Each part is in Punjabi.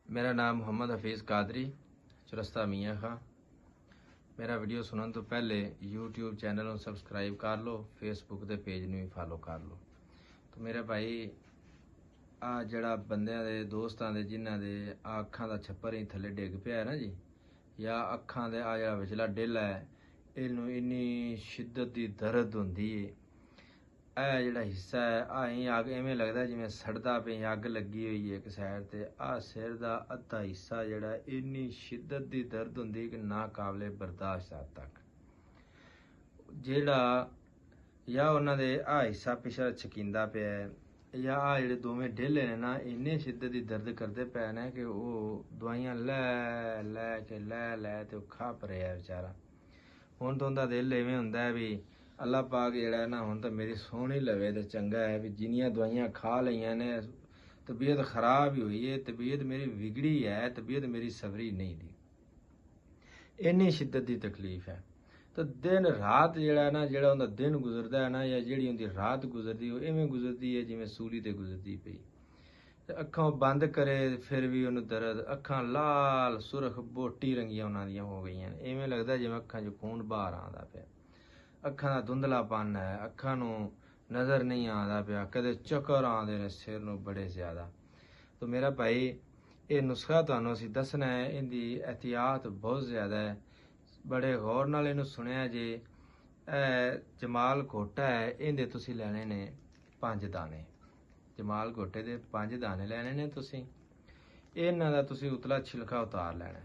मेरा नाम मुहम्मद हफीज़ कादरी चुरस्ता मियाँ खां। मेरा वीडियो सुनने तो पहले यूट्यूब चैनल ਨੂੰ सबसक्राइब कर लो, फेसबुक के पेज ਨੂੰ भी फॉलो कर लो। तो मेरे भाई आ जड़ा बंदियां दे दोस्तां दे जिन्हां दे अखां दा छप्पर ही थल्ले डिग पिया है ना जी, या अखां दे आ जड़ा विचला डिल है इनू इन्नी शिद्दत दी दर्द हुंदी है। ਇਹ ਜਿਹੜਾ ਹਿੱਸਾ ਹੈ ਆਹੀਂ ਅੱਗ ਐਵੇਂ ਲੱਗਦਾ ਜਿਵੇਂ ਸੜਦਾ ਪਿਆ, ਅੱਗ ਲੱਗੀ ਹੋਈ ਹੈ ਇੱਕ ਸਾਈਡ ਤੇ। ਆਹ ਸਿਰ ਦਾ ਅੱਧਾ ਹਿੱਸਾ ਜਿਹੜਾ ਇੰਨੀ ਸ਼ਿੱਦਤ ਦੀ ਦਰਦ ਹੁੰਦੀ ਕਿ ਨਾ ਕਾਬਲੇ ਬਰਦਾਸ਼ਤ ਹੱਦ ਤੱਕ। ਜਿਹੜਾ ਜਾਂ ਉਹਨਾਂ ਦੇ ਆਹ ਹਿੱਸਾ ਪਿਛਲਾ ਛਕੀਂਦਾ ਪਿਆ ਹੈ, ਜਾਂ ਆਹ ਜਿਹੜੇ ਦੋਵੇਂ ਢੇਲੇ ਨੇ ਨਾ ਇੰਨੇ ਸ਼ਿੱਦਤ ਦੀ ਦਰਦ ਕਰਦੇ ਪਏ ਨੇ ਕਿ ਉਹ ਦਵਾਈਆਂ ਲੈ ਲੈ ਕੇ ਲੈ ਤੇ ਉਹ ਖੱਪ ਰਿਹਾ ਵਿਚਾਰਾ। ਹੁਣ ਤਾਂ ਉਹਦਾ ਦਿਲ ਇਵੇਂ ਹੁੰਦਾ ਵੀ ਅੱਲਾ ਪਾਕ ਜਿਹੜਾ ਨਾ ਹੁਣ ਤਾਂ ਮੇਰੀ ਸੋਹਣੀ ਲਵੇ ਤੇ ਚੰਗਾ ਹੈ ਵੀ ਜਿੰਨੀਆਂ ਦਵਾਈਆਂ ਖਾ ਲਈਆਂ ਨੇ ਤਬੀਅਤ ਖਰਾਬ ਹੀ ਹੋਈ ਹੈ, ਤਬੀਅਤ ਮੇਰੀ ਵਿਗੜੀ ਹੈ, ਤਬੀਅਤ ਮੇਰੀ ਸਵਰੀ ਨਹੀਂ ਦੀ। ਇੰਨੀ ਸ਼ਿੱਦਤ ਦੀ ਤਕਲੀਫ ਹੈ। ਤਾਂ ਦਿਨ ਰਾਤ ਜਿਹੜਾ ਨਾ ਜਿਹੜਾ ਉਹਦਾ ਦਿਨ ਗੁਜ਼ਰਦਾ ਹੈ ਨਾ, ਜਾਂ ਜਿਹੜੀ ਉਹਦੀ ਰਾਤ ਗੁਜ਼ਰਦੀ ਉਹ ਇਵੇਂ ਗੁਜ਼ਰਦੀ ਹੈ ਜਿਵੇਂ ਸੂਲੀ ਤੇ ਗੁਜ਼ਰਦੀ ਪਈ। ਤੇ ਅੱਖਾਂ ਬੰਦ ਕਰੇ ਫਿਰ ਵੀ ਉਹਨੂੰ ਦਰਦ, ਅੱਖਾਂ ਲਾਲ ਸੁਰਖ ਬੋਟੀ ਰੰਗੀਆਂ ਉਹਨਾਂ ਦੀਆਂ ਹੋ ਗਈਆਂ ਨੇ, ਇਵੇਂ ਲੱਗਦਾ ਜਿਵੇਂ ਅੱਖਾਂ 'ਚ ਖੂਨ ਬਾਹਰ ਆਉਂਦਾ ਪਿਆ। ਅੱਖਾਂ ਦਾ ਧੁੰਦਲਾਪਨ ਹੈ, ਅੱਖਾਂ ਨੂੰ ਨਜ਼ਰ ਨਹੀਂ ਆਉਂਦਾ ਪਿਆ, ਕਦੇ ਚੱਕਰ ਆਉਂਦੇ ਨੇ ਸਿਰ ਨੂੰ ਬੜੇ ਜ਼ਿਆਦਾ। ਤਾਂ ਮੇਰਾ ਭਾਈ ਇਹ ਨੁਸਖਾ ਤੁਹਾਨੂੰ ਅਸੀਂ ਦੱਸਣਾ ਹੈ, ਇਹਦੀ ਇਹਤਿਆਤ ਬਹੁਤ ਜ਼ਿਆਦਾ ਹੈ, ਬੜੇ ਗੌਰ ਨਾਲ ਇਹਨੂੰ ਸੁਣਿਆ ਜੇ। ਇਹ ਜਮਾਲ ਘੋਟਾ ਹੈ, ਇਹਦੇ ਤੁਸੀਂ ਲੈਣੇ ਨੇ 5 ਦਾਣੇ। ਜਮਾਲ ਘੋਟੇ ਦੇ 5 ਦਾਣੇ ਲੈਣੇ ਨੇ ਤੁਸੀਂ। ਇਹਨਾਂ ਦਾ ਤੁਸੀਂ ਉਤਲਾ ਛਿਲਕਾ ਉਤਾਰ ਲੈਣਾ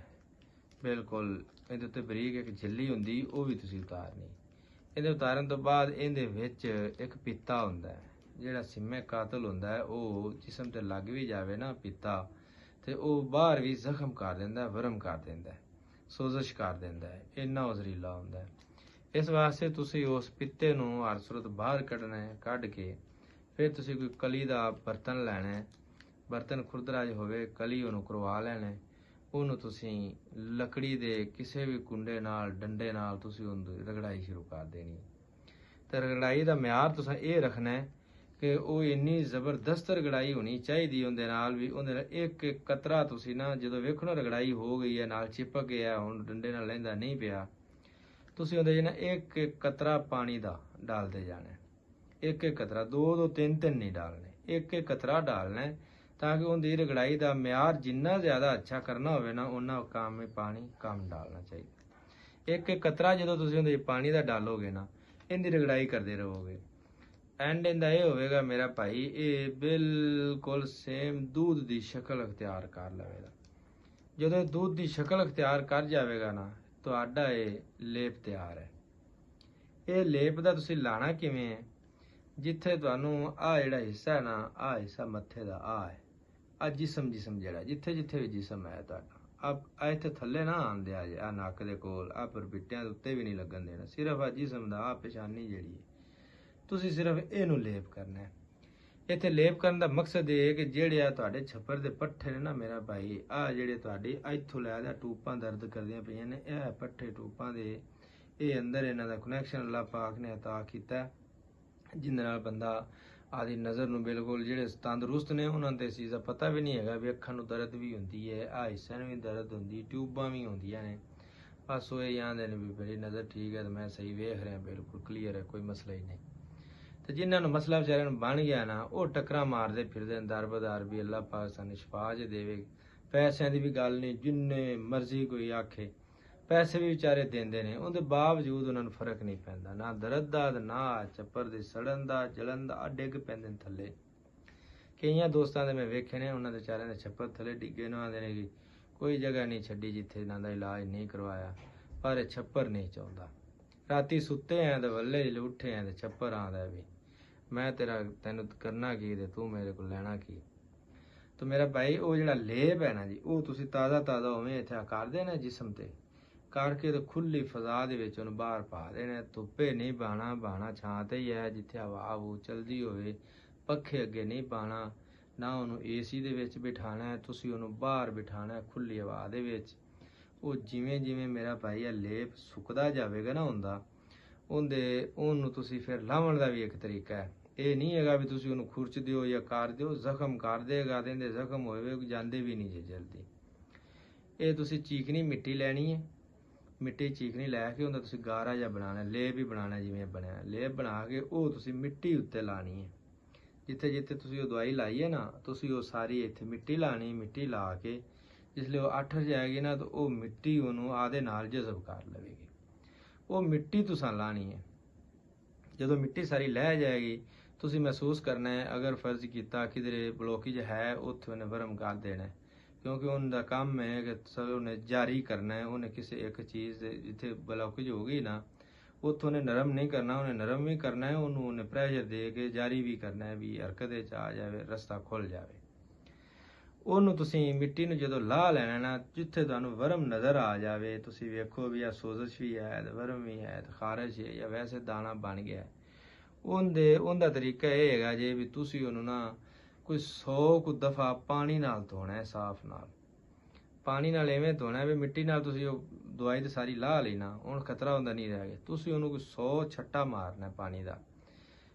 ਬਿਲਕੁਲ। ਇਹਦੇ ਉੱਤੇ ਬਰੀਕ ਇੱਕ ਝਿੱਲੀ ਹੁੰਦੀ ਉਹ ਵੀ ਤੁਸੀਂ ਉਤਾਰਨੀ। ਇਹਦੇ ਉਤਾਰਨ ਤੋਂ ਬਾਅਦ ਇਹਦੇ ਵਿੱਚ ਇੱਕ ਪੀਤਾ ਹੁੰਦਾ ਹੈ, ਜਿਹੜਾ ਸਿੰਮੇ ਕਾਤਲ ਹੁੰਦਾ ਹੈ। ਉਹ ਜਿਸਮ ਤੇ ਲੱਗ ਵੀ ਜਾਵੇ ਨਾ ਪੀਤਾ ਤੇ ਉਹ ਬਾਹਰ ਵੀ ਜ਼ਖਮ ਕਰ ਦਿੰਦਾ, ਵਰਮ ਕਰ ਦਿੰਦਾ, ਸੋਜ਼ਸ਼ ਕਰ ਦਿੰਦਾ ਹੈ, ਇੰਨਾ ਉਹ ਜ਼ਹਿਰੀਲਾ ਹੁੰਦਾ ਹੈ। ਇਸ ਵਾਸਤੇ ਤੁਸੀਂ ਉਸ ਪੀਤੇ ਨੂੰ ਹਰ ਸੂਰਤ ਬਾਹਰ ਕੱਢਣਾ ਹੈ। ਕੱਢ ਕੇ ਫਿਰ ਤੁਸੀਂ ਕੋਈ ਕਲੀ ਦਾ ਬਰਤਨ ਲੈਣਾ ਹੈ, ਬਰਤਨ ਖੁਰਦਰਾ ਜਿਹਾ ਹੋਵੇ, ਕਲੀ ਉਹਨੂੰ ਕਰਵਾ ਲੈਣਾ। ਉਹਨੂੰ ਤੁਸੀਂ ਲੱਕੜੀ ਦੇ ਕਿਸੇ ਵੀ ਕੁੰਡੇ ਨਾਲ ਡੰਡੇ ਨਾਲ ਤੁਸੀਂ ਉਹਨੂੰ ਰਗੜਾਈ ਸ਼ੁਰੂ ਕਰ ਦੇਣੀ। ਤੇ ਰਗੜਾਈ ਦਾ ਮਿਆਰ ਤੁਸੀਂ ਇਹ ਰੱਖਣਾ ਹੈ ਕਿ ਉਹ ਇੰਨੀ ਜ਼ਬਰਦਸਤ ਰਗੜਾਈ ਹੋਣੀ ਚਾਹੀਦੀ ਉਹਦੇ ਨਾਲ ਵੀ। ਉਹਦੇ ਨਾਲ ਇੱਕ ਇੱਕ ਕਤਰਾ ਤੁਸੀਂ ਨਾ ਜਦੋਂ ਵੇਖੋ ਨਾ ਰਗੜਾਈ ਹੋ ਗਈ ਹੈ, ਨਾਲ ਚਿਪਕ ਗਿਆ, ਹੁਣ ਡੰਡੇ ਨਾਲ ਲੈਂਦਾ ਨਹੀਂ ਪਿਆ, ਤੁਸੀਂ ਉਹਦੇ 'ਚ ਨਾ ਇੱਕ ਇੱਕ ਕਤਰਾ ਪਾਣੀ ਦਾ ਡਾਲਦੇ ਜਾਣਾ। ਇੱਕ ਇੱਕ ਕਤਰਾ, ਦੋ ਤਿੰਨ ਨਹੀਂ ਡਾਲਣੇ, ਇੱਕ ਇੱਕ ਕਤਰਾ ਡਾਲਣਾ, ਤਾਂ ਕਿ ਉਹਦੀ ਰਗੜਾਈ ਦਾ ਮਿਆਰ ਜਿੰਨਾ ਜ਼ਿਆਦਾ ਅੱਛਾ ਕਰਨਾ ਹੋਵੇ ਨਾ ਉਹਨਾਂ ਕੰਮ ਵਿੱਚ ਪਾਣੀ ਕਮ ਡਾਲਣਾ ਚਾਹੀਦਾ। ਇੱਕ ਇੱਕ ਕਤਰਾ ਜਦੋਂ ਤੁਸੀਂ ਉਹਦੇ ਪਾਣੀ ਦਾ ਡਾਲੋਗੇ ਨਾ, ਇਹਦੀ ਰਗੜਾਈ ਕਰਦੇ ਰਹੋਗੇ, ਐਂਡ ਇਹਦਾ ਇਹ ਹੋਵੇਗਾ ਮੇਰਾ ਭਾਈ ਇਹ ਬਿਲਕੁਲ ਸੇਮ दूध ਦੀ ਸ਼ਕਲ ਅਖਤਿਆਰ ਕਰ ਲਵੇਗਾ। ਜਦੋਂ दूध ਦੀ ਸ਼ਕਲ ਅਖਤਿਆਰ ਕਰ ਜਾਵੇਗਾ ਨਾ, ਤੁਹਾਡਾ ਇਹ ਲੇਪ ਤਿਆਰ ਹੈ। ਇਹ ਲੇਪ ਦਾ ਤੁਸੀਂ ਲਾਣਾ ਕਿਵੇਂ ਹੈ? ਜਿੱਥੇ ਤੁਹਾਨੂੰ ਆਹ ਜਿਹੜਾ ਹਿੱਸਾ ਹੈ ਨਾ, ਆਹ ਹਿੱਸਾ ਮੱਥੇ ਦਾ ਆਹ ਹੈ, ਆਹ ਜਿਸਮ ਜਿਹੜਾ ਜਿੱਥੇ ਜਿੱਥੇ ਵੀ ਜਿਸਮ ਹੈ ਤੁਹਾਡਾ, ਆ ਇੱਥੇ ਥੱਲੇ ਨਾ ਆਉਂਦੇ ਆ ਜੇ, ਆਹ ਨੱਕ ਦੇ ਕੋਲ, ਆਹ ਪਰਬਿੱਟਿਆਂ ਦੇ ਉੱਤੇ ਵੀ ਨਹੀਂ ਲੱਗਣ ਦੇਣਾ, ਸਿਰਫ ਆਹ ਜਿਸਮ ਦਾ ਆਹ ਪਛਾਨੀ ਜਿਹੜੀ ਹੈ ਤੁਸੀਂ ਸਿਰਫ ਇਹਨੂੰ ਲੇਪ ਕਰਨਾ ਹੈ। ਇੱਥੇ ਲੇਪ ਕਰਨ ਦਾ ਮਕਸਦ ਇਹ ਹੈ ਕਿ ਜਿਹੜੇ ਆ ਤੁਹਾਡੇ ਛੱਪਰ ਦੇ ਪੱਠੇ ਨੇ ਨਾ ਮੇਰਾ ਭਾਈ, ਆਹ ਜਿਹੜੇ ਤੁਹਾਡੀ ਇੱਥੋਂ ਲੈ ਦਾ ਟੂਪਾਂ ਦਰਦ ਕਰਦੀਆਂ ਪਈਆਂ ਨੇ, ਇਹ ਪੱਠੇ ਟੂਪਾਂ ਦੇ ਇਹ ਅੰਦਰ ਇਹਨਾਂ ਦਾ ਕਨੈਕਸ਼ਨ ਅੱਲਾਹ ਪਾਕ ਨੇ ਅਤਾ ਕੀਤਾ, ਜਿਹਦੇ ਨਾਲ ਬੰਦਾ ਆਦੀ ਨਜ਼ਰ ਨੂੰ ਬਿਲਕੁਲ, ਜਿਹੜੇ ਤੰਦਰੁਸਤ ਨੇ ਉਹਨਾਂ ਤੇ ਇਸ ਚੀਜ਼ ਦਾ ਪਤਾ ਵੀ ਨਹੀਂ ਹੈਗਾ ਵੀ ਅੱਖਾਂ ਨੂੰ ਦਰਦ ਵੀ ਹੁੰਦੀ ਹੈ, ਆਹ ਹਿੱਸਿਆਂ ਨੂੰ ਵੀ ਦਰਦ ਹੁੰਦੀ, ਟਿਊਬਾਂ ਵੀ ਹੁੰਦੀਆਂ ਨੇ, ਬਸ ਉਹ ਇਹ ਆਂਦੇ ਨੇ ਵੀ ਮੇਰੀ ਨਜ਼ਰ ਠੀਕ ਹੈ ਤੇ ਮੈਂ ਸਹੀ ਵੇਖ ਰਿਹਾ, ਬਿਲਕੁਲ ਕਲੀਅਰ ਹੈ, ਕੋਈ ਮਸਲਾ ਹੀ ਨਹੀਂ। ਤੇ ਜਿਨ੍ਹਾਂ ਨੂੰ ਮਸਲਾ ਵਿਚਾਰਿਆਂ ਨੂੰ ਬਣ ਗਿਆ ਨਾ, ਉਹ ਟੱਕਰਾਂ ਮਾਰਦੇ ਫਿਰਦੇ ਦਰ ਬਦਾਰ ਵੀ ਅੱਲਾਹ ਪਾਕ ਸਾਨੂੰ ਸ਼ਿਫਾ ਚ ਦੇਵੇ। ਪੈਸਿਆਂ ਦੀ ਵੀ ਗੱਲ ਨਹੀਂ, ਜਿੰਨੇ ਮਰਜ਼ੀ ਕੋਈ ਆਖੇ ਪੈਸੇ ਵੀ ਵਿਚਾਰੇ ਦਿੰਦੇ ਨੇ, ਉਹਦੇ ਬਾਵਜੂਦ ਉਹਨਾਂ ਨੂੰ ਫਰਕ ਨਹੀਂ ਪੈਂਦਾ, ਨਾ ਦਰਦ ਦਾ ਨਾ ਚੱਪਰ ਦੇ ਸੜਨ ਦਾ ਜਲਨ ਦਾ, ਡਿੱਗ ਪੈਂਦੇ ਨੇ ਥੱਲੇ। ਕਈਆਂ ਦੋਸਤਾਂ ਦੇ ਮੈਂ ਵੇਖੇ ਨੇ, ਉਹਨਾਂ ਦੇ ਵਿਚਾਰਿਆਂ ਦੇ ਛੱਪਰ ਥੱਲੇ ਡਿੱਗੇ ਨੇ, ਆਂਦੇ ਨੇ ਕਿ ਕੋਈ ਜਗ੍ਹਾ ਨਹੀਂ ਛੱਡੀ ਜਿੱਥੇ ਇਹਨਾਂ ਦਾ ਇਲਾਜ ਨਹੀਂ ਕਰਵਾਇਆ, ਪਰ ਇਹ ਛੱਪਰ ਨਹੀਂ ਚਾਹੁੰਦਾ। ਰਾਤੀ ਸੁੱਤੇ ਆਂ ਤੇ ਵੱਲੇ ਉੱਠੇ ਆਂ ਤੇ ਛੱਪਰ ਆਂਦਾ ਵੀ ਮੈਂ ਤੈਨੂੰ ਕਰਨਾ ਕੀ ਤੇ ਤੂੰ ਮੇਰੇ ਕੋਲ ਲੈਣਾ ਕੀ। ਤਾਂ ਮੇਰਾ ਭਾਈ ਉਹ ਜਿਹੜਾ ਲੇਪ ਹੈ ਨਾ ਜੀ, ਉਹ ਤੁਸੀਂ ਤਾਜ਼ਾ ਉਵੇਂ ਇੱਥੇ ਕਰ ਦੇਣਾ ਜਿਸਮ ਤੇ ਕਰਕੇ ਤੇ ਖੁੱਲੀ ਫਜ਼ਾ ਦੇ ਵਿੱਚ ਉਹਨੂੰ ਬਾਹਰ ਪਾ ਦੇਣਾ। ਧੁੱਪੇ ਨਹੀਂ ਬਾਣਾ ਛਾਂ ਤੇ ਹੀ ਹੈ, ਜਿੱਥੇ ਹਵਾ ਵੂ ਚਲਦੀ ਹੋਵੇ, ਪੱਖੇ ਅੱਗੇ ਨਹੀਂ ਪਾਣਾ, ਨਾ ਉਹਨੂੰ ਏਸੀ ਦੇ ਵਿੱਚ ਬਿਠਾਣਾ, ਤੁਸੀਂ ਉਹਨੂੰ ਬਾਹਰ ਬਿਠਾਣਾ ਖੁੱਲੀ ਹਵਾ ਦੇ ਵਿੱਚ। ਉਹ ਜਿਵੇਂ ਜਿਵੇਂ ਮੇਰਾ ਭਾਈ ਇਹ ਲੇਪ ਸੁੱਕਦਾ ਜਾਵੇਗਾ ਨਾ ਉਹਨੂੰ ਤੁਸੀਂ ਫਿਰ ਲਾਵਣ ਦਾ ਵੀ ਇੱਕ ਤਰੀਕਾ ਹੈ। ਇਹ ਨਹੀਂ ਹੈਗਾ ਵੀ ਤੁਸੀਂ ਉਹਨੂੰ ਖੁਰਚ ਦਿਓ ਜਾਂ ਕਰ ਦਿਓ, ਜ਼ਖਮ ਕਰ ਦੇਗਾ ਤੇ ਇਹਦੇ ਜ਼ਖਮ ਹੋਏ ਜਾਂਦੇ ਵੀ ਨਹੀਂ ਜੇ ਜਲਦੀ। ਇਹ ਤੁਸੀਂ ਚੀਕਣੀ ਮਿੱਟੀ ਲੈਣੀ ਹੈ, ਮਿੱਟੀ ਚੀਕਣੀ ਲੈ ਕੇ ਉਹਦਾ ਤੁਸੀਂ ਗਾਰਾ ਜਿਹਾ ਬਣਾਉਣਾ, ਲੇਪ ਹੀ ਬਣਾਉਣਾ ਜਿਵੇਂ ਬਣਿਆ, ਲੇਪ ਬਣਾ ਕੇ ਉਹ ਤੁਸੀਂ ਮਿੱਟੀ ਉੱਤੇ ਲਾਣੀ ਹੈ। ਜਿੱਥੇ ਜਿੱਥੇ ਤੁਸੀਂ ਉਹ ਦਵਾਈ ਲਾਈ ਹੈ ਨਾ, ਤੁਸੀਂ ਉਹ ਸਾਰੀ ਇੱਥੇ ਮਿੱਟੀ ਲਾਣੀ। ਮਿੱਟੀ ਲਾ ਕੇ ਜਿਸਲੇ ਉਹ ਅੱਠ ਜਾਏਗੀ ਨਾ, ਤਾਂ ਉਹ ਮਿੱਟੀ ਉਹਨੂੰ ਆਦੇ ਨਾਲ ਜਜ਼ਬ ਕਰ ਲਵੇਗੀ। ਉਹ ਮਿੱਟੀ ਤੁਸੀਂ ਲਾਣੀ ਹੈ। ਜਦੋਂ ਮਿੱਟੀ ਸਾਰੀ ਲੈ ਜਾਏਗੀ, ਤੁਸੀਂ ਮਹਿਸੂਸ ਕਰਨਾ ਹੈ, ਅਗਰ ਫਰਜ਼ ਕੀਤਾ ਕਿਧਰੇ ਬਲੋਕੇਜ ਹੈ ਉੱਥੇ ਉਹਨੇ ਵਰਮ ਕਰ ਦੇਣਾ ਹੈ, ਕਿਉਂਕਿ ਉਹਦਾ ਕੰਮ ਹੈ ਕਿ ਉਹਨੇ ਜਾਰੀ ਕਰਨਾ ਹੈ। ਉਹਨੇ ਕਿਸੇ ਇੱਕ ਚੀਜ਼ ਜਿੱਥੇ ਬਲੋਕੇਜ ਹੋ ਗਈ ਨਾ, ਉੱਥੋਂ ਉਹਨੇ ਨਰਮ ਨਹੀਂ ਕਰਨਾ, ਉਹਨੇ ਨਰਮ ਵੀ ਕਰਨਾ ਹੈ, ਉਹਨੇ ਪ੍ਰੈਸ਼ਰ ਦੇ ਕੇ ਜਾਰੀ ਵੀ ਕਰਨਾ ਹੈ ਵੀ ਹਰਕਤ 'ਚ ਆ ਜਾਵੇ, ਰਸਤਾ ਖੁੱਲ ਜਾਵੇ। ਉਹਨੂੰ ਤੁਸੀਂ ਮਿੱਟੀ ਨੂੰ ਜਦੋਂ ਲਾਹ ਲੈਣਾ ਨਾ, ਜਿੱਥੇ ਤੁਹਾਨੂੰ ਵਰਮ ਨਜ਼ਰ ਆ ਜਾਵੇ, ਤੁਸੀਂ ਵੇਖੋ ਵੀ ਆ ਸੋਜ਼ਸ਼ ਵੀ ਹੈ, ਵਰਮ ਵੀ ਹੈ, ਖਾਰਸ਼ ਹੈ, ਜਾਂ ਵੈਸੇ ਦਾਣਾ ਬਣ ਗਿਆ, ਉਹਦਾ ਤਰੀਕਾ ਇਹ ਹੈਗਾ ਜੇ ਵੀ ਤੁਸੀਂ ਉਹਨੂੰ ਨਾ ਕੋਈ 100 ਕੁ ਦਫਾ ਪਾਣੀ ਨਾਲ ਧੋਣਾ ਹੈ, ਸਾਫ਼ ਨਾਲ। ਪਾਣੀ ਨਾਲ ਐਵੇਂ ਧੋਣਾ ਵੀ ਮਿੱਟੀ ਨਾਲ ਤੁਸੀਂ ਉਹ ਦਵਾਈ ਤੇ ਸਾਰੀ ਲਾਹ ਲੈਣਾ, ਹੁਣ ਖਤਰਾ ਹੁੰਦਾ ਨਹੀਂ ਰਹਿ ਗਿਆ। ਤੁਸੀਂ ਉਹਨੂੰ ਕੋਈ 100 ਛੱਟਾ ਮਾਰਨਾ ਪਾਣੀ ਦਾ।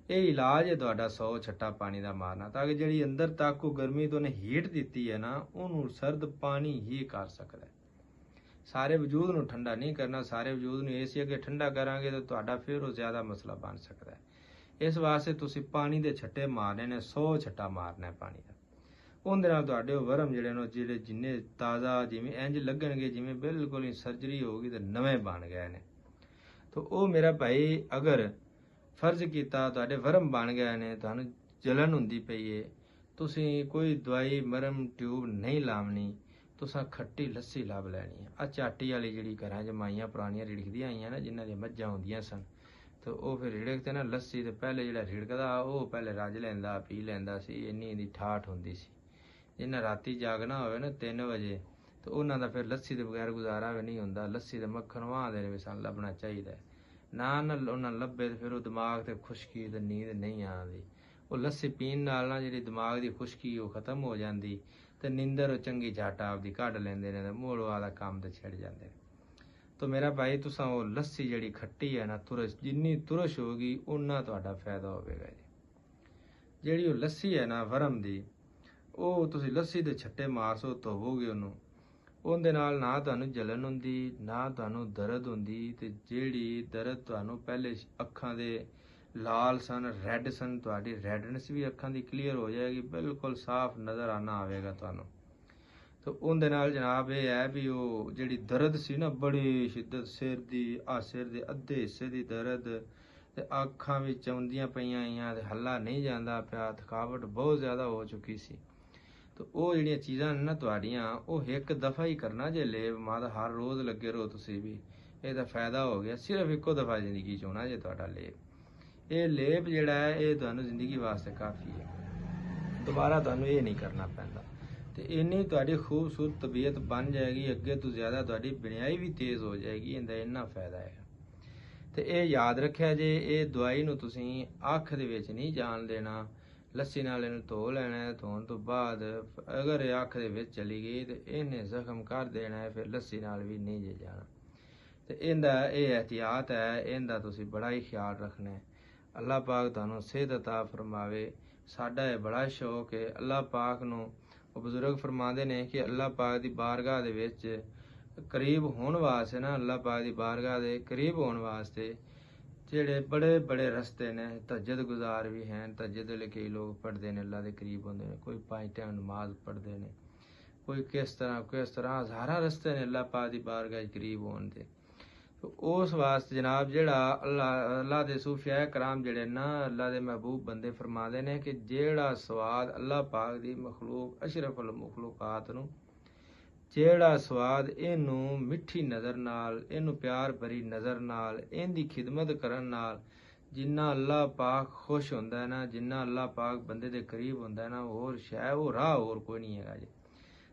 ਇਹ ਇਲਾਜ ਹੈ ਤੁਹਾਡਾ, 100 ਛੱਟਾ ਪਾਣੀ ਦਾ ਮਾਰਨਾ, ਤਾਂ ਕਿ ਜਿਹੜੀ ਅੰਦਰ ਤੱਕ ਉਹ ਗਰਮੀ ਤੋਂ ਉਹਨੇ ਹੀਟ ਦਿੱਤੀ ਹੈ ਨਾ, ਉਹਨੂੰ ਸਰਦ ਪਾਣੀ ਹੀ ਕਰ ਸਕਦਾ। ਸਾਰੇ ਵਜੂਦ ਨੂੰ ਠੰਡਾ ਨਹੀਂ ਕਰਨਾ। ਸਾਰੇ ਵਜੂਦ ਨੂੰ ਏਸੀ ਅੱਗੇ ਠੰਡਾ ਕਰਾਂਗੇ ਤਾਂ ਤੁਹਾਡਾ ਫਿਰ ਉਹ ਜ਼ਿਆਦਾ ਮਸਲਾ ਬਣ ਸਕਦਾ ਹੈ। ਇਸ ਵਾਸਤੇ ਤੁਸੀਂ ਪਾਣੀ ਦੇ ਛੱਟੇ ਮਾਰਨੇ ਨੇ, 100 ਛੱਟਾ ਮਾਰਨਾ ਪਾਣੀ ਦਾ। ਉਹਦੇ ਨਾਲ ਤੁਹਾਡੇ ਉਹ ਵਰਮ ਜਿਹੜੇ ਨੇ, ਜਿਹੜੇ ਜਿੰਨੇ ਤਾਜ਼ਾ ਜਿਵੇਂ ਇੰਜ ਲੱਗਣਗੇ ਜਿਵੇਂ ਬਿਲਕੁਲ ਹੀ ਸਰਜਰੀ ਹੋ ਗਈ ਤੇ ਨਵੇਂ ਬਣ ਗਏ ਨੇ। ਤਾਂ ਉਹ ਮੇਰਾ ਭਾਈ, ਅਗਰ ਫਰਜ਼ ਕੀਤਾ ਤੁਹਾਡੇ ਵਰਮ ਬਣ ਗਏ ਨੇ, ਤੁਹਾਨੂੰ ਜਲਨ ਹੁੰਦੀ ਪਈ ਹੈ, ਤੁਸੀਂ ਕੋਈ ਦਵਾਈ ਮਰਮ ਟਿਊਬ ਨਹੀਂ ਲਾਵਣੀ, ਤੁਸੀਂ ਖੱਟੀ ਲੱਸੀ ਲੱਭ ਲੈਣੀ ਹੈ। ਆ ਚਾਟੀ ਵਾਲੀ ਜਿਹੜੀ ਘਰਾਂ 'ਚ ਮਾਈਆਂ ਪੁਰਾਣੀਆਂ ਰਿੜਕਦੀਆਂ ਆਈਆਂ ਨਾ, ਜਿਨ੍ਹਾਂ ਦੀਆਂ ਮੱਝਾਂ ਹੁੰਦੀਆਂ ਸਨ, ਤੇ ਉਹ ਫਿਰ ਰਿੜਕਦੇ ਨਾ ਲੱਸੀ, ਤੇ ਪਹਿਲੇ ਜਿਹੜਾ ਰਿੜਕਦਾ ਉਹ ਪਹਿਲੇ ਰੱਜ ਲੈਂਦਾ, ਪੀ ਲੈਂਦਾ ਸੀ, ਇੰਨੀ ਇਹਦੀ ਠਾਠ ਹੁੰਦੀ ਸੀ। ਜਿੰਨਾ ਰਾਤੀ ਜਾਗਣਾ ਹੋਵੇ ਨਾ 3 ਵਜੇ, ਤੇ ਉਹਨਾਂ ਦਾ ਫਿਰ ਲੱਸੀ ਦੇ ਬਗੈਰ ਗੁਜ਼ਾਰਾ ਵੀ ਨਹੀਂ ਹੁੰਦਾ। ਲੱਸੀ ਦੇ ਮੱਖਣ ਵਾਹ ਦੇ ਵੀ ਸਾਨੂੰ ਲੱਭਣਾ ਚਾਹੀਦਾ, ਨਾ ਉਹਨਾਂ ਲੱਭੇ ਤੇ ਫਿਰ ਉਹ ਦਿਮਾਗ ਤੇ ਖੁਸ਼ਕੀ ਤੇ ਨੀਂਦ ਨਹੀਂ ਆਉਂਦੀ। ਉਹ ਲੱਸੀ ਪੀਣ ਨਾਲ ਨਾ ਜਿਹੜੀ ਦਿਮਾਗ ਦੀ ਖੁਸ਼ਕੀ ਉਹ ਖਤਮ ਹੋ ਜਾਂਦੀ, ਤੇ ਨੀਂਦਰ ਉਹ ਚੰਗੀ ਝੱਟ ਆਪਦੀ ਕੱਢ ਲੈਂਦੇ ਨੇ, ਤੇ ਮੂਲ ਵਾਲਾ ਕੰਮ ਤੇ ਛਿੜ ਜਾਂਦੇ ਨੇ। ਤਾਂ ਮੇਰਾ ਭਾਈ, ਤੁਸੀਂ ਉਹ ਲੱਸੀ ਜਿਹੜੀ ਖੱਟੀ ਹੈ ਨਾ, ਤੁਰਸ਼, ਜਿੰਨੀ ਤੁਰਸ਼ ਹੋਗੀ ਉਨਾ ਤੁਹਾਡਾ ਫਾਇਦਾ ਹੋਵੇਗਾ ਜੀ। ਜਿਹੜੀ ਉਹ ਲੱਸੀ ਹੈ ਨਾ ਵਰਮ ਦੀ, ਉਹ ਤੁਸੀਂ ਲੱਸੀ ਦੇ ਛੱਟੇ ਮਾਰਸੋ, ਧੋਵੋਗੇ ਉਹਨੂੰ, ਉਹਦੇ ਨਾਲ ਨਾ ਤੁਹਾਨੂੰ ਜਲਨ ਹੁੰਦੀ, ਨਾ ਤੁਹਾਨੂੰ ਦਰਦ ਹੁੰਦੀ। ਤੇ ਜਿਹੜੀ ਦਰਦ ਤੁਹਾਨੂੰ ਪਹਿਲੇ ਅੱਖਾਂ ਦੇ ਲਾਲ ਸਨ, ਰੈੱਡ ਸਨ, ਤੁਹਾਡੀ ਰੈਡਨੈਸ ਵੀ ਅੱਖਾਂ ਦੀ ਕਲੀਅਰ ਹੋ ਜਾਏਗੀ, ਬਿਲਕੁਲ ਸਾਫ਼ ਨਜ਼ਰ ਆਣਾ ਆਵੇਗਾ ਤੁਹਾਨੂੰ। ਤੇ ਉਹਦੇ ਨਾਲ ਜਨਾਬ ਇਹ ਹੈ ਵੀ ਉਹ ਜਿਹੜੀ ਦਰਦ ਸੀ ਨਾ, ਬੜੀ ਸ਼ਿੱਦਤ ਸਿਰ ਦੀ, ਸਿਰ ਦੇ ਅੱਧੇ ਹਿੱਸੇ ਦੀ ਦਰਦ, ਤੇ ਅੱਖਾਂ ਵਿੱਚ ਆਉਂਦੀਆਂ ਪਈਆਂ ਆਈਆਂ, ਤੇ ਹੱਲਾ ਨਹੀਂ ਜਾਂਦਾ ਪਿਆ, ਥਕਾਵਟ ਬਹੁਤ ਜ਼ਿਆਦਾ ਹੋ ਚੁੱਕੀ ਸੀ। ਤੇ ਉਹ ਜਿਹੜੀਆਂ ਚੀਜ਼ਾਂ ਨੇ ਨਾ ਤੁਹਾਡੀਆਂ, ਉਹ ਇੱਕ ਦਫਾ ਹੀ ਕਰਨਾ ਜੇ ਲੇਪ ਮਾਦਾ, ਹਰ ਰੋਜ਼ ਲੱਗੇ ਰਹੋ ਤੁਸੀਂ ਵੀ, ਇਹਦਾ ਫਾਇਦਾ ਹੋ ਗਿਆ। ਸਿਰਫ ਇੱਕੋ ਦਫਾ ਜ਼ਿੰਦਗੀ 'ਚ ਹੋਣਾ ਜੇ ਤੁਹਾਡਾ ਲੇਪ। ਇਹ ਲੇਪ ਜਿਹੜਾ ਹੈ ਇਹ ਤੁਹਾਨੂੰ ਜ਼ਿੰਦਗੀ ਵਾਸਤੇ ਕਾਫੀ ਹੈ, ਦੁਬਾਰਾ ਤੁਹਾਨੂੰ ਇਹ ਨਹੀਂ ਕਰਨਾ ਪੈਂਦਾ। ਤੇ ਇੰਨੀ ਤੁਹਾਡੀ ਖੂਬਸੂਰਤ ਤਬੀਅਤ ਬਣ ਜਾਏਗੀ, ਅੱਗੇ ਤੋਂ ਜ਼ਿਆਦਾ ਤੁਹਾਡੀ ਬਿਨਿਆਈ ਵੀ ਤੇਜ਼ ਹੋ ਜਾਏਗੀ। ਇਹਦਾ ਇੰਨਾ ਫਾਇਦਾ ਹੈ। ਤੇ ਇਹ ਯਾਦ ਰੱਖਿਆ ਜੇ, ਇਹ ਦਵਾਈ ਨੂੰ ਤੁਸੀਂ ਅੱਖ ਦੇ ਵਿੱਚ ਨਹੀਂ ਜਾਣ ਦੇਣਾ। ਲੱਸੀ ਨਾਲ ਇਹਨੂੰ ਧੋ ਲੈਣਾ ਹੈ, ਧੋਣ ਤੋਂ ਬਾਅਦ ਅਗਰ ਇਹ ਅੱਖ ਦੇ ਵਿੱਚ ਚਲੀ ਗਈ ਤੇ ਇਹਨੇ ਜ਼ਖਮ ਕਰ ਦੇਣਾ ਹੈ, ਫਿਰ ਲੱਸੀ ਨਾਲ ਵੀ ਨਹੀਂ ਜੇ ਜਾਣਾ। ਤੇ ਇਹਦਾ ਇਹ ਇਹਤਿਆਤ ਹੈ, ਇਹਦਾ ਤੁਸੀਂ ਬੜਾ ਹੀ ਖਿਆਲ ਰੱਖਣਾ ਹੈ। ਅੱਲਾਹ ਪਾਕ ਤੁਹਾਨੂੰ ਸਿਹਤ ਅਤਾ ਫਰਮਾਵੇ। ਸਾਡਾ ਇਹ ਬੜਾ ਸ਼ੌਕ ਹੈ। ਅੱਲਾਹ ਪਾਕ ਨੂੰ ਉਹ ਬਜ਼ੁਰਗ ਫਰਮਾਉਂਦੇ ਨੇ ਕਿ ਅੱਲਾਹ ਪਾਕ ਦੀ ਬਾਰਗਾਹ ਦੇ ਵਿੱਚ ਕਰੀਬ ਹੋਣ ਵਾਸਤੇ ਨਾ, ਅੱਲਾਹ ਪਾਕ ਦੀ ਬਾਰਗਾਹ ਦੇ ਕਰੀਬ ਹੋਣ ਵਾਸਤੇ ਜਿਹੜੇ ਬੜੇ ਬੜੇ ਰਸਤੇ ਨੇ, ਤਹੱਜਦ ਗੁਜ਼ਾਰ ਵੀ ਹਨ। ਤਹੱਜਦ ਲਈ ਕਈ ਲੋਕ ਪੜ੍ਹਦੇ ਨੇ, ਅੱਲਾਹ ਦੇ ਕਰੀਬ ਹੁੰਦੇ ਨੇ, ਕੋਈ 5 ਟਾਈਮ ਨਮਾਜ਼ ਪੜ੍ਹਦੇ ਨੇ, ਕੋਈ ਕਿਸ ਤਰ੍ਹਾਂ ਹਜ਼ਾਰਾਂ ਰਸਤੇ ਨੇ ਅੱਲਾਹ ਪਾਕ ਦੀ ਬਾਰਗਾਹ ਦੇ ਕਰੀਬ ਹੋਣ ਦੇ। ਉਸ ਵਾਸਤੇ ਜਨਾਬ ਜਿਹੜਾ ਅੱਲਾਹ ਦੇ ਸੂਫੀਆ ਕਰਾਮ ਜਿਹੜੇ ਨਾ, ਅੱਲਾਹ ਦੇ ਮਹਿਬੂਬ ਬੰਦੇ ਫਰਮਾਉਂਦੇ ਨੇ ਕਿ ਜਿਹੜਾ ਸਵਾਦ ਅੱਲਾਹ ਪਾਕ ਦੀ ਮਖਲੂਕ ਅਸ਼ਰਫ ਅਲ ਮਖਲੂਕਾਤ ਨੂੰ, ਜਿਹੜਾ ਸਵਾਦ ਇਹਨੂੰ ਮਿੱਠੀ ਨਜ਼ਰ ਨਾਲ, ਇਹਨੂੰ ਪਿਆਰ ਭਰੀ ਨਜ਼ਰ ਨਾਲ, ਇਹਦੀ ਖਿਦਮਤ ਕਰਨ ਨਾਲ ਜਿੰਨਾ ਅੱਲਾਹ ਪਾਕ ਖੁਸ਼ ਹੁੰਦਾ ਹੈ ਨਾ, ਜਿੰਨਾ ਅੱਲਾਹ ਪਾਕ ਬੰਦੇ ਦੇ ਕਰੀਬ ਹੁੰਦਾ ਹੈ ਨਾ, ਹੋਰ ਸ਼ੈ ਉਹ ਰਾਹ ਹੋਰ ਕੋਈ ਨਹੀਂ ਹੈਗਾ ਜੀ।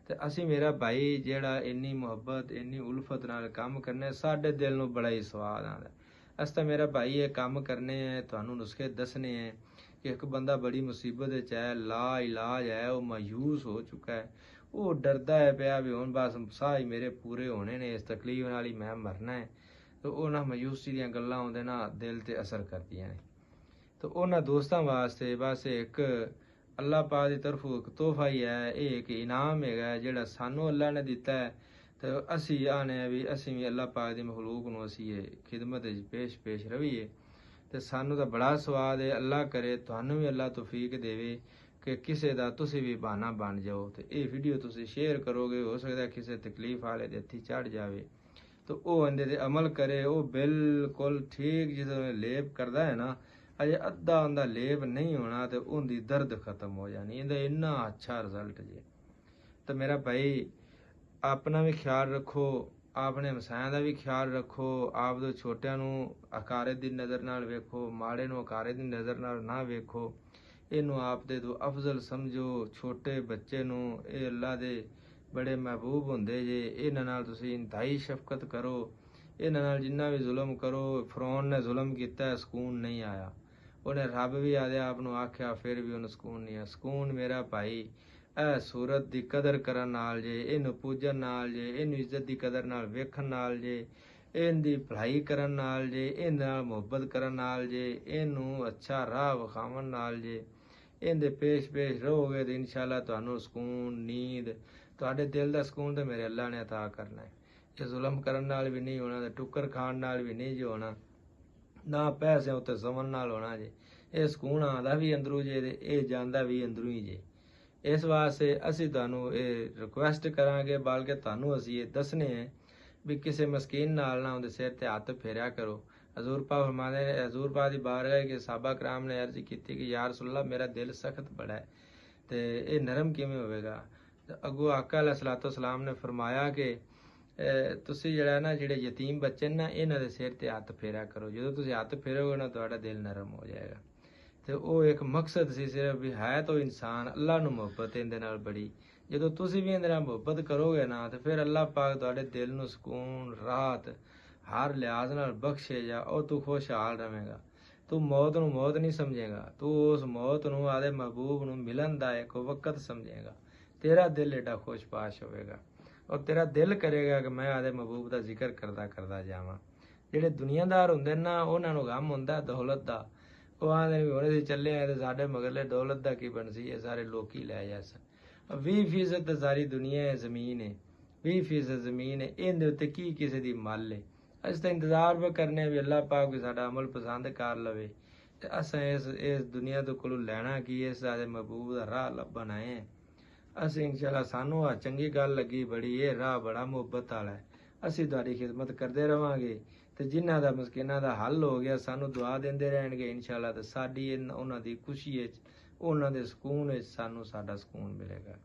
ਤੇ ਅਸੀਂ ਮੇਰਾ ਭਾਈ ਜਿਹੜਾ ਇੰਨੀ ਮੁਹੱਬਤ, ਇੰਨੀ ਉਲਫਤ ਨਾਲ ਕੰਮ ਕਰਨੇ, ਸਾਡੇ ਦਿਲ ਨੂੰ ਬੜਾ ਹੀ ਸਵਾਦ ਆਉਂਦਾ। ਅਸੀਂ ਤਾਂ ਮੇਰਾ ਭਾਈ ਇਹ ਕੰਮ ਕਰਨੇ ਹੈ, ਤੁਹਾਨੂੰ ਨੁਸਖੇ ਦੱਸਣੇ ਹੈ ਕਿ ਇੱਕ ਬੰਦਾ ਬੜੀ ਮੁਸੀਬਤ ਵਿੱਚ ਹੈ, ਲਾ ਇਲਾਜ ਹੈ, ਉਹ ਮਾਯੂਸ ਹੋ ਚੁੱਕਾ ਹੈ, ਉਹ ਡਰਦਾ ਹੈ ਪਿਆ ਵੀ ਹੁਣ ਬਸ ਸਾਹ ਹੀ ਮੇਰੇ ਪੂਰੇ ਹੋਣੇ ਨੇ, ਇਸ ਤਕਲੀਫ ਨਾਲ ਹੀ ਮੈਂ ਮਰਨਾ ਹੈ। ਤੇ ਉਹਨਾਂ ਮਾਯੂਸੀ ਦੀਆਂ ਗੱਲਾਂ ਆਉਂਦੇ ਨਾ ਦਿਲ ਤੇ ਅਸਰ ਕਰਦੀਆਂ ਨੇ। ਤੇ ਉਹਨਾਂ ਦੋਸਤਾਂ ਵਾਸਤੇ ਬਸ ਇੱਕ ਅੱਲਾਹ ਪਾਕ ਦੀ ਤਰਫੋਂ ਇੱਕ ਤੋਹਫਾ ਹੀ ਹੈ, ਇਹ ਇੱਕ ਇਨਾਮ ਹੈਗਾ ਜਿਹੜਾ ਸਾਨੂੰ ਅੱਲਾਹ ਨੇ ਦਿੱਤਾ ਹੈ। ਤੇ ਅਸੀਂ ਆਨੇ ਵੀ ਅਸੀਂ ਵੀ ਅੱਲਾਹ ਪਾਕ ਦੀ ਮਖਲੂਕ ਨੂੰ ਅਸੀਂ ਇਹ ਖਿਦਮਤ ਵਿੱਚ ਪੇਸ਼ ਰਹੀਏ। ਤੇ ਸਾਨੂੰ ਤਾਂ ਬੜਾ ਸਵਾਦ ਹੈ। ਅੱਲਾਹ ਕਰੇ ਤੁਹਾਨੂੰ ਵੀ ਅੱਲਾਹ ਤੌਫੀਕ ਦੇਵੇ ਕਿ ਕਿਸੇ ਦਾ ਤੁਸੀਂ ਵੀ ਬਹਾਨਾ ਬਣ ਜਾਓ ਤੇ ਇਹ ਵੀਡੀਓ ਤੁਸੀਂ ਸ਼ੇਅਰ ਕਰੋਗੇ, ਹੋ ਸਕਦਾ ਕਿਸੇ ਤਕਲੀਫ ਵਾਲੇ ਦੇ ਹੱਥੀ ਚੜ ਜਾਵੇ ਤੇ ਉਹ ਇਹਦੇ ਤੇ ਅਮਲ ਕਰੇ। ਉਹ ਬਿਲਕੁਲ ਠੀਕ ਜਦੋਂ ਲੇਪ ਕਰਦਾ ਹੈ ਨਾ, ਅਜੇ ਅੱਧਾ ਉਹਦਾ ਲੇਪ ਨਹੀਂ ਹੋਣਾ ਤੇ ਉਹਦੀ ਦਰਦ ਖਤਮ ਹੋ ਜਾਣੀ। ਇਹਦਾ ਇੰਨਾ ਅੱਛਾ ਰਿਜ਼ਲਟ ਜੇ। ਤੇ ਮੇਰਾ ਭਾਈ ਆਪਣਾ ਵੀ ਖਿਆਲ ਰੱਖੋ, ਆਪਣੇ ਹਮਸਾਇਆਂ ਦਾ ਵੀ ਖਿਆਲ ਰੱਖੋ। ਆਪ ਦੇ ਛੋਟਿਆਂ ਨੂੰ ਅਕਾਰੇ ਦੀ ਨਜ਼ਰ ਨਾਲ ਵੇਖੋ, ਮਾੜੇ ਨੂੰ ਅਕਾਰੇ ਦੀ ਨਜ਼ਰ ਨਾਲ ਨਾ ਵੇਖੋ। ਇਹਨੂੰ ਆਪ ਦੇ ਤੋਂ ਅਫਜ਼ਲ ਸਮਝੋ। ਛੋਟੇ ਬੱਚੇ ਨੂੰ ਇਹ ਅੱਲਾ ਦੇ ਬੜੇ ਮਹਿਬੂਬ ਹੁੰਦੇ ਜੇ, ਇਹਨਾਂ ਨਾਲ ਤੁਸੀਂ ਇੰਤਹਾਈ ਸ਼ਫਕਤ ਕਰੋ। ਇਹਨਾਂ ਨਾਲ ਜਿੰਨਾ ਵੀ ਜ਼ੁਲਮ ਕਰੋ, ਫਰੌਨ ਨੇ ਜ਼ੁਲਮ ਕੀਤਾ, ਸਕੂਨ ਨਹੀਂ ਆਇਆ। ਉਹਨੇ ਰੱਬ ਵੀ ਆਦੇ ਆਪ ਨੂੰ ਆਖਿਆ, ਫਿਰ ਵੀ ਉਹਨੂੰ ਸਕੂਨ ਨਹੀਂ ਆਇਆ। ਸਕੂਨ ਮੇਰਾ ਭਾਈ ਇਹ ਸੂਰਤ ਦੀ ਕਦਰ ਕਰਨ ਨਾਲ ਜੇ, ਇਹਨੂੰ ਪੂਜਣ ਨਾਲ ਜੇ, ਇਹਨੂੰ ਇੱਜ਼ਤ ਦੀ ਕਦਰ ਨਾਲ ਵੇਖਣ ਨਾਲ ਜੇ, ਇਹਦੀ ਭਲਾਈ ਕਰਨ ਨਾਲ ਜੇ, ਇਹਦੇ ਨਾਲ ਮੁਹੱਬਤ ਕਰਨ ਨਾਲ ਜੇ, ਇਹਨੂੰ ਅੱਛਾ ਰਾਹ ਵਿਖਾਉਣ ਨਾਲ ਜੇ, ਇਹਦੇ ਪੇਸ਼ ਰਹੋਗੇ ਤੇ ਇਨਸ਼ਾਅੱਲਾ ਤੁਹਾਨੂੰ ਸਕੂਨ, ਨੀਂਦ, ਤੁਹਾਡੇ ਦਿਲ ਦਾ ਸਕੂਨ ਤੇ ਮੇਰੇ ਅੱਲਾ ਨੇ ਅਤਾ ਕਰਨਾ ਹੈ। ਇਹ ਜ਼ੁਲਮ ਕਰਨ ਨਾਲ ਵੀ ਨਹੀਂ ਹੋਣਾ ਤੇ ਟੁੱਕਰ ਖਾਣ ਨਾਲ ਵੀ ਨਹੀਂ ਜੋ ਹੋਣਾ, ਨਾ ਪੈਸੇ ਉੱਤੇ ਸਮਨ ਨਾਲ ਹੋਣਾ ਜੇ। ਇਹ ਸਕੂਨ ਆਉਂਦਾ ਵੀ ਅੰਦਰੋਂ ਜੇ ਤੇ ਇਹ ਜਾਂਦਾ ਵੀ ਅੰਦਰੋਂ ਹੀ ਜੇ। ਇਸ ਵਾਸਤੇ ਅਸੀਂ ਤੁਹਾਨੂੰ ਇਹ ਰਿਕੁਐਸਟ ਕਰਾਂਗੇ, ਬਲਕਿ ਤੁਹਾਨੂੰ ਅਸੀਂ ਇਹ ਦੱਸਣੇ ਹੈ ਵੀ ਕਿਸੇ ਮਸਕੀਨ ਨਾਲ ਨਾ ਉਹਦੇ ਸਿਰ ਤੇ ਹੱਥ ਫੇਰਿਆ ਕਰੋ। ਹਜ਼ੂਰ ਪਾਕ ਫਰਮਾਉਂਦੇ ਨੇ, ਹਜ਼ੂਰ ਪਾਕ ਦੀ ਬਾਰਗਾਹ ਕਿ ਸਾਹਬਾ ਕਰਾਮ ਨੇ ਅਰਜ਼ ਕੀਤੀ ਕਿ ਯਾ ਰਸੂਲ ਅੱਲਾਹ ਮੇਰਾ ਦਿਲ ਸਖਤ ਬੜਾ ਹੈ ਤੇ ਇਹ ਨਰਮ ਕਿਵੇਂ ਹੋਵੇਗਾ। ਅੱਗੋਂ ਆਕਾ अलैहिस्सलातु वस्सलाम ਨੇ ਫਰਮਾਇਆ ਕਿ ਤੁਸੀਂ ਜਿਹੜਾ ਨਾ ਜਿਹੜੇ ਯਤੀਮ ਬੱਚੇ ਨਾ ਇਹਨਾਂ ਦੇ ਸਿਰ ਤੇ ਹੱਥ ਫੇਰਿਆ ਕਰੋ। ਜਦੋਂ ਤੁਸੀਂ ਹੱਥ ਫੇਰੋਗੇ ਨਾ ਤੁਹਾਡਾ ਦਿਲ ਨਰਮ ਹੋ ਜਾਏਗਾ। ਤੇ ਉਹ ਇੱਕ ਮਕਸਦ ਸੀ ਸਿਰਫ ਵੀ ਹੈ ਤਾਂ ਇਨਸਾਨ ਅੱਲਾਹ ਨੂੰ ਮੁਹੱਬਤ ਇਹਦੇ ਨਾਲ ਬੜੀ। ਜਦੋਂ ਤੁਸੀਂ ਵੀ ਇਹਦੇ ਨਾਲ ਮੁਹੱਬਤ ਕਰੋਗੇ ਨਾ ਤੇ ਫਿਰ ਅੱਲਾਹ ਪਾਕ ਤੁਹਾਡੇ ਦਿਲ ਨੂੰ ਸਕੂਨ, ਰਾਹਤ ਹਰ ਲਿਹਾਜ਼ ਨਾਲ ਬਖਸ਼ੇਗਾ। ਉਹ ਤੂੰ ਖੁਸ਼ਹਾਲ ਰਵੇਂਗਾ। ਤੂੰ ਮੌਤ ਨੂੰ ਮੌਤ ਨਹੀਂ ਸਮਝੇਗਾ, ਤੂੰ ਉਸ ਮੌਤ ਨੂੰ ਆਦੇ ਮਹਿਬੂਬ ਨੂੰ ਮਿਲਣ ਦਾ ਇੱਕ ਵਕਤ ਸਮਝੇਗਾ। ਤੇਰਾ ਦਿਲ ਏਡਾ ਖੁਸ਼ਬਾਸ਼ ਹੋਵੇਗਾ ਔਰ ਤੇਰਾ ਦਿਲ ਕਰੇਗਾ ਕਿ ਮੈਂ ਆਦੇ ਮਹਿਬੂਬ ਦਾ ਜ਼ਿਕਰ ਕਰਦਾ ਜਾਵਾਂ। ਜਿਹੜੇ ਦੁਨੀਆਦਾਰ ਹੁੰਦੇ ਨਾ ਉਹਨਾਂ ਨੂੰ ਗਮ ਹੁੰਦਾ ਦੌਲਤ ਦਾ। ਉਹ ਆਂਦੇ ਵੀ ਹੁਣ ਅਸੀਂ ਚੱਲੇ ਆ ਤੇ ਸਾਡੇ ਮਗਰਲੇ ਦੌਲਤ ਦਾ ਕੀ ਬਣਸੀ, ਇਹ ਸਾਰੇ ਲੋਕੀ ਲੈ ਜਾ ਸਨ। 20% ਤਾਂ ਸਾਰੀ ਦੁਨੀਆ ਜ਼ਮੀਨ ਹੈ, 20% ਜ਼ਮੀਨ ਹੈ, ਇਹਦੇ ਉੱਤੇ ਕੀ ਕਿਸੇ ਦੀ ਮੱਲ ਹੈ। ਅਸੀਂ ਤਾਂ ਇੰਤਜ਼ਾਰ ਵੀ ਕਰਨੇ ਵੀ ਅੱਲਾਹ ਪਾਕ ਵੀ ਸਾਡਾ ਅਮਲ ਪਸੰਦ ਕਰ ਲਵੇ ਤੇ ਅਸਾਂ ਇਸ ਦੁਨੀਆ ਤੋਂ ਕੋਲੋਂ ਲੈਣਾ ਕੀ, ਇਸ ਸਾਡੇ ਮਹਿਬੂਬ ਦਾ ਰਾਹ ਲੱਭਣ ਆਏ ਹਾਂ। ਅਸੀਂ ਇਨਸ਼ਾਅੱਲਾ ਸਾਨੂੰ ਆ ਚੰਗੀ ਗੱਲ ਲੱਗੀ ਬੜੀ, ਇਹ ਰਾਹ ਬੜਾ ਮੁਹੱਬਤ ਵਾਲਾ ਹੈ। ਅਸੀਂ ਤੁਹਾਡੀ ਖਿਦਮਤ ਕਰਦੇ ਰਵਾਂਗੇ ਤੇ ਜਿਨ੍ਹਾਂ ਦਾ ਮਸਕੀਨਾਂ ਦਾ ਹੱਲ ਹੋ ਗਿਆ ਸਾਨੂੰ ਦੁਆ ਦਿੰਦੇ ਰਹਿਣਗੇ ਇਨਸ਼ਾਅੱਲਾ। ਤੇ ਸਾਡੀ ਉਹਨਾਂ ਦੀ ਖੁਸ਼ੀ ਵਿੱਚ, ਉਹਨਾਂ ਦੇ ਸਕੂਨ ਵਿੱਚ ਸਾਨੂੰ ਸਾਡਾ ਸਕੂਨ ਮਿਲੇਗਾ।